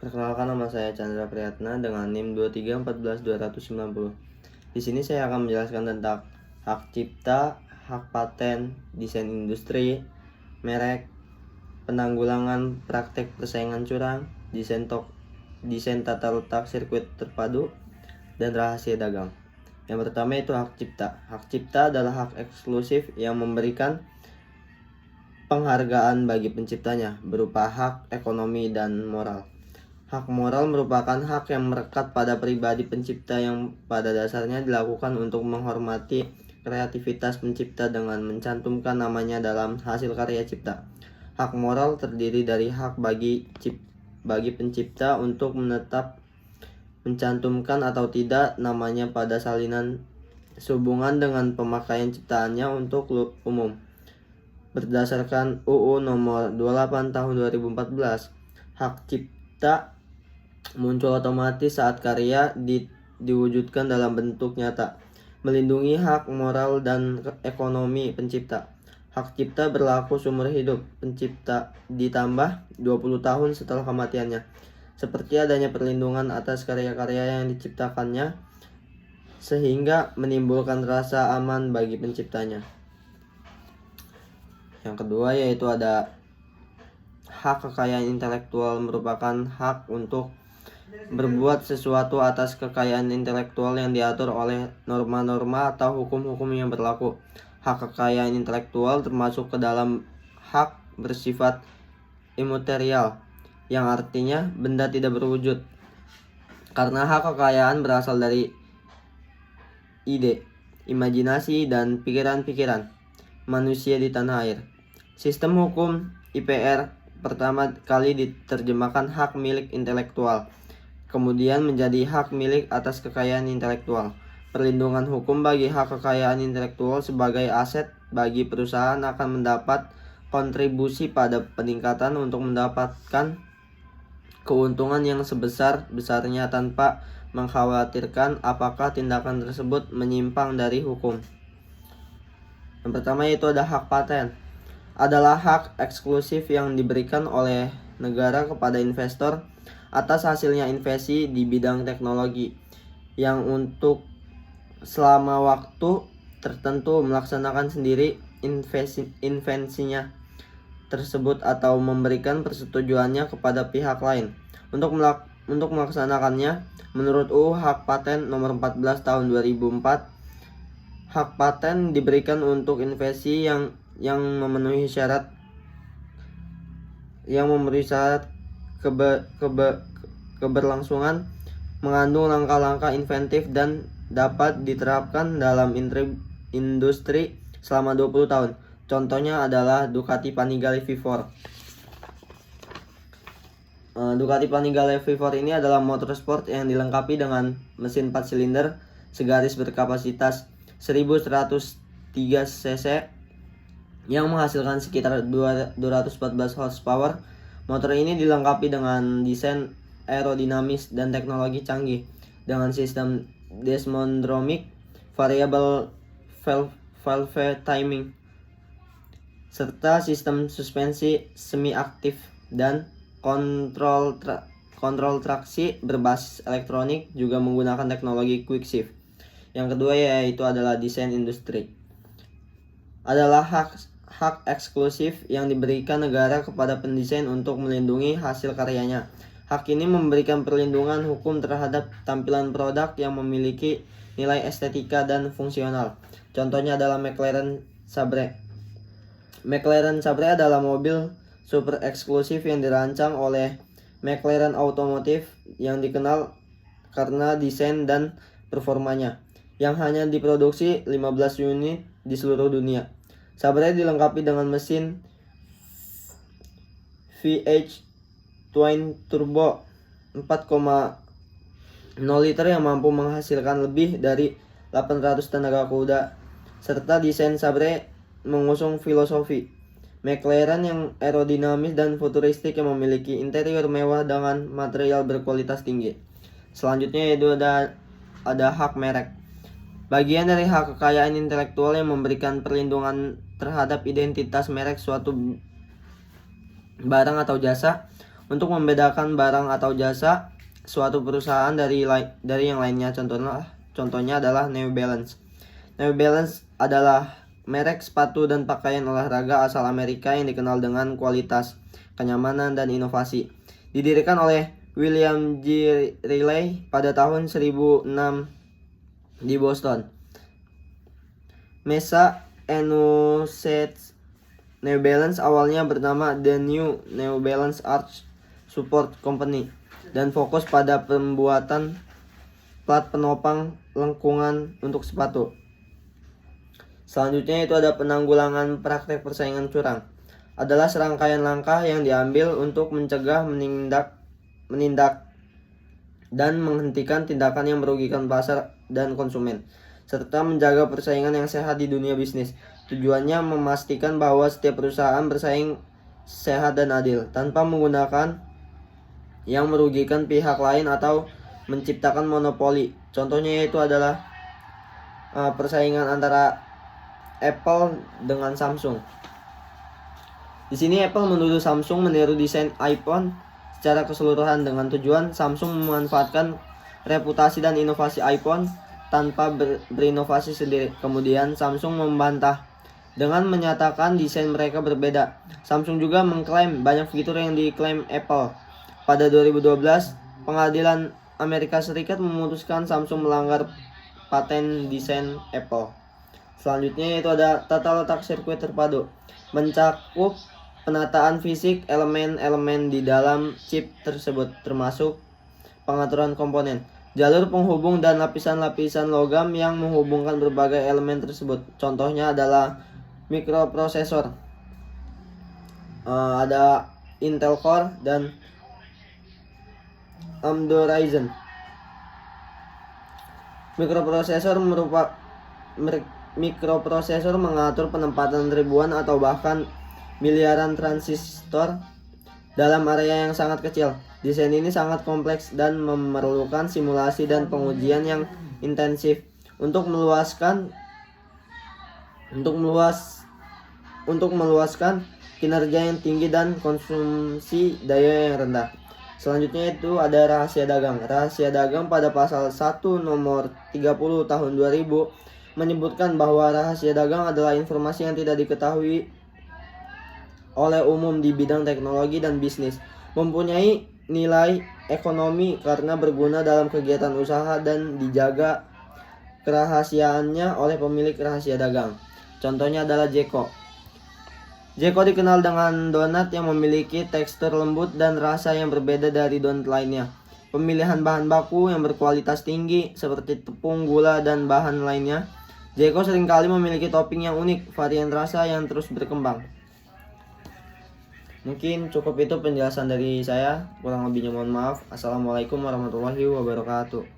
Perkenalkan, nama saya Chandra Priyatna dengan NIM 2314290. Di sini saya akan menjelaskan tentang hak cipta, hak paten, desain industri, merek, penanggulangan praktek persaingan curang, desain tata letak sirkuit terpadu, dan rahasia dagang. Yang pertama itu hak cipta. Hak cipta adalah hak eksklusif yang memberikan penghargaan bagi penciptanya berupa hak ekonomi dan moral. Hak moral merupakan hak yang melekat pada pribadi pencipta yang pada dasarnya dilakukan untuk menghormati kreativitas pencipta dengan mencantumkan namanya dalam hasil karya cipta. Hak moral terdiri dari hak bagi pencipta untuk menetap mencantumkan atau tidak namanya pada salinan sehubungan dengan pemakaian ciptaannya untuk umum. Berdasarkan UU nomor 28 tahun 2014, hak cipta muncul otomatis saat karya diwujudkan dalam bentuk nyata, melindungi hak moral dan ekonomi pencipta. Hak cipta berlaku seumur hidup pencipta ditambah 20 tahun setelah kematiannya, seperti adanya perlindungan atas karya-karya yang diciptakannya sehingga menimbulkan rasa aman bagi penciptanya. Yang kedua yaitu ada hak kekayaan intelektual, merupakan hak untuk berbuat sesuatu atas kekayaan intelektual yang diatur oleh norma-norma atau hukum-hukum yang berlaku. Hak kekayaan intelektual termasuk ke dalam hak bersifat imaterial, yang artinya benda tidak berwujud, karena hak kekayaan berasal dari ide, imajinasi, dan pikiran-pikiran manusia di tanah air. Sistem hukum IPR pertama kali diterjemahkan hak milik intelektual, kemudian menjadi hak milik atas kekayaan intelektual. Perlindungan hukum bagi hak kekayaan intelektual sebagai aset bagi perusahaan akan mendapat kontribusi pada peningkatan untuk mendapatkan keuntungan yang sebesar-besarnya tanpa mengkhawatirkan apakah tindakan tersebut menyimpang dari hukum. Yang pertama yaitu ada hak paten. Adalah hak eksklusif yang diberikan oleh negara kepada investor atas hasilnya investasi di bidang teknologi yang untuk selama waktu tertentu melaksanakan sendiri invensinya tersebut atau memberikan persetujuannya kepada pihak lain untuk melaksanakannya. Menurut UU Hak Paten nomor 14 tahun 2004, hak paten diberikan untuk investasi yang memenuhi syarat keberlangsungan, mengandung langkah-langkah inventif dan dapat diterapkan dalam industri selama 20 tahun. Contohnya adalah Ducati Panigale V4. Ducati Panigale V4 ini adalah motor sport yang dilengkapi dengan mesin 4 silinder segaris berkapasitas 1103 cc yang menghasilkan sekitar 214 horsepower. Motor ini dilengkapi dengan desain aerodinamis dan teknologi canggih dengan sistem desmodromic, variable valve timing, serta sistem suspensi semi aktif dan kontrol traksi berbasis elektronik, juga menggunakan teknologi quick shift. Yang kedua yaitu adalah desain industri. Adalah hak eksklusif yang diberikan negara kepada pendesain untuk melindungi hasil karyanya. Hak ini memberikan perlindungan hukum terhadap tampilan produk yang memiliki nilai estetika dan fungsional. Contohnya adalah McLaren Sabre. McLaren Sabre adalah mobil super eksklusif yang dirancang oleh McLaren Automotive yang dikenal karena desain dan performanya, yang hanya diproduksi 15 unit di seluruh dunia. Sabre dilengkapi dengan mesin VH twin turbo 4,0 liter yang mampu menghasilkan lebih dari 800 tenaga kuda, serta desain Sabre mengusung filosofi McLaren yang aerodinamis dan futuristik yang memiliki interior mewah dengan material berkualitas tinggi. Selanjutnya yaitu ada hak merek. Bagian dari hak kekayaan intelektual yang memberikan perlindungan terhadap identitas merek suatu barang atau jasa. untuk membedakan barang atau jasa suatu perusahaan dari yang lainnya. Contohnya adalah New Balance. New Balance adalah merek sepatu dan pakaian olahraga asal Amerika yang dikenal dengan kualitas, kenyamanan, dan inovasi. Didirikan oleh William G. Riley pada tahun 1006 di Boston, Massachusetts. New Balance awalnya bernama The New Balance Arch Support Company dan fokus pada pembuatan plat penopang lengkungan untuk sepatu. Selanjutnya itu ada penanggulangan praktek persaingan curang. Adalah serangkaian langkah yang diambil untuk mencegah, menindak dan menghentikan tindakan yang merugikan pasar dan konsumen, serta menjaga persaingan yang sehat di dunia bisnis. Tujuannya memastikan bahwa setiap perusahaan bersaing sehat dan adil, tanpa menggunakan yang merugikan pihak lain atau menciptakan monopoli. Contohnya itu adalah persaingan antara Apple dengan Samsung. Di sini Apple menuduh Samsung meniru desain iPhone secara keseluruhan dengan tujuan Samsung memanfaatkan reputasi dan inovasi iPhone tanpa berinovasi sendiri. Kemudian Samsung membantah dengan menyatakan desain mereka berbeda. Samsung juga mengklaim banyak fitur yang diklaim Apple. Pada 2012, pengadilan Amerika Serikat memutuskan Samsung melanggar paten desain Apple. Selanjutnya itu ada tata letak sirkuit terpadu. Mencakup penataan fisik elemen-elemen di dalam chip tersebut, termasuk pengaturan komponen, jalur penghubung, dan lapisan-lapisan logam yang menghubungkan berbagai elemen tersebut. Contohnya adalah mikroprosesor. Ada Intel Core dan AMD Ryzen. Mikroprosesor mengatur penempatan ribuan atau bahkan miliaran transistor dalam area yang sangat kecil. Desain ini sangat kompleks dan memerlukan simulasi dan pengujian yang intensif untuk meluaskan kinerja yang tinggi dan konsumsi daya yang rendah. Selanjutnya itu ada rahasia dagang. Rahasia dagang pada pasal 1 nomor 30 tahun 2000 menyebutkan bahwa rahasia dagang adalah informasi yang tidak diketahui oleh umum di bidang teknologi dan bisnis, mempunyai nilai ekonomi karena berguna dalam kegiatan usaha dan dijaga kerahasiaannya oleh pemilik rahasia dagang. Contohnya adalah Jeko. Jeko dikenal dengan donat yang memiliki tekstur lembut dan rasa yang berbeda dari donat lainnya. Pemilihan bahan baku yang berkualitas tinggi seperti tepung, gula, dan bahan lainnya. Jeko seringkali memiliki topping yang unik, varian rasa yang terus berkembang. Mungkin cukup itu penjelasan dari saya. Kurang lebihnya mohon maaf. Assalamualaikum warahmatullahi wabarakatuh.